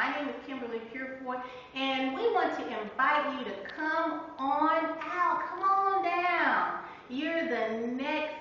My name is Kimberly Purefoy, and we want to invite you to come on out. Come on down. You're the next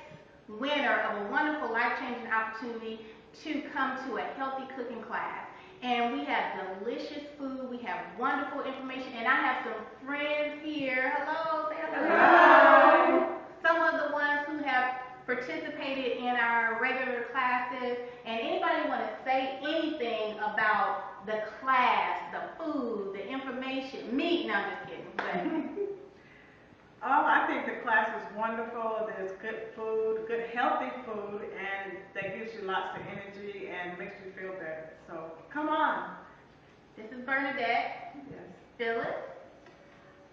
winner of a wonderful, life-changing opportunity to come to a healthy cooking class. And we have delicious food. We have wonderful information. And I have some friends here. Hello. Say hello. Hello. Some of the ones who have participated in our regular classes. And anybody want to say anything about the class, the food, the information? Me? No, I'm just kidding. But oh, I think the class is wonderful. There's good food, good healthy food, and that gives you lots of energy and makes you feel better. So come on. This is Bernadette. Yes. Phyllis.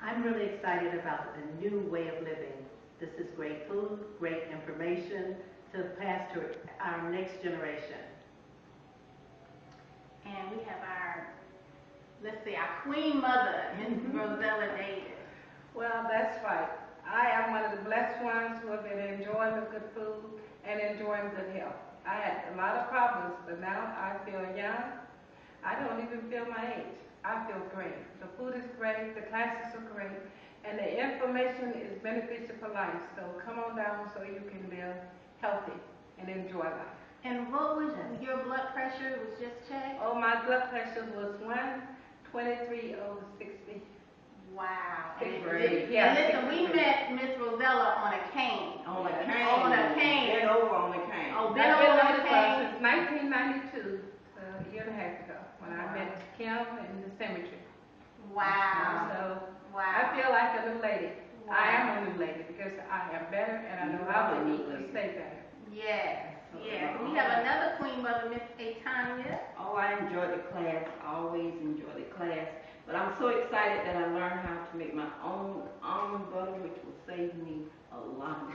I'm really excited about the new way of living. This is great food, great information to pass to our next generation. And we have our, let's see, our queen mother, Ms. Rosella Davis. Well, that's right. I am one of the blessed ones who have been enjoying the good food and enjoying good health. I had a lot of problems, but now I feel young. I don't even feel my age. I feel great. The food is great, the classes are great, and the information is beneficial for life. So come on down so you can live healthy and enjoy life. And what was your blood pressure? Was just checked? Oh, my blood pressure was 123/60. Wow. Sixth And grade. yeah, listen, we met Miss Rosella on a cane. On a cane. On a cane. Bent over on a cane. Oh, I've been been on on a the cane. since 1992, a year and a half ago, when I met Kim in the cemetery. Wow. So Wow. I feel like a new lady. Wow. I am a new lady because I am better and I know how to eat to stay better. Yes. Yes. We have another queen mother, Miss Tanya. Oh, I enjoyed the class. I always enjoy the class. But I'm so excited that I learned how to make my own almond butter, which will save me a lot.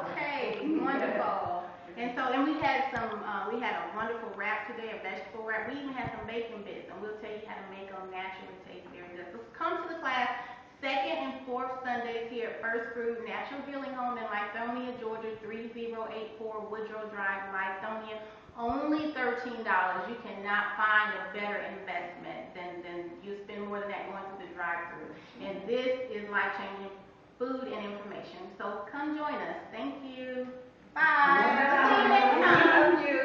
Okay, wonderful. And so, and we had a wonderful wrap today, a vegetable wrap. We even had some bacon bits, and we'll tell you how to make them naturally taste very good. So come to the class second and fourth Sundays here at First Fruit Natural Healing Home in Lithonia, Georgia, 3084 Woodrow Drive, Lithonia. Only $13. You cannot find a better investment than you spend more than that going through the drive-thru. And this is life-changing food and information. So come join us. Thank you. Bye. Bye. See you next time. Love you.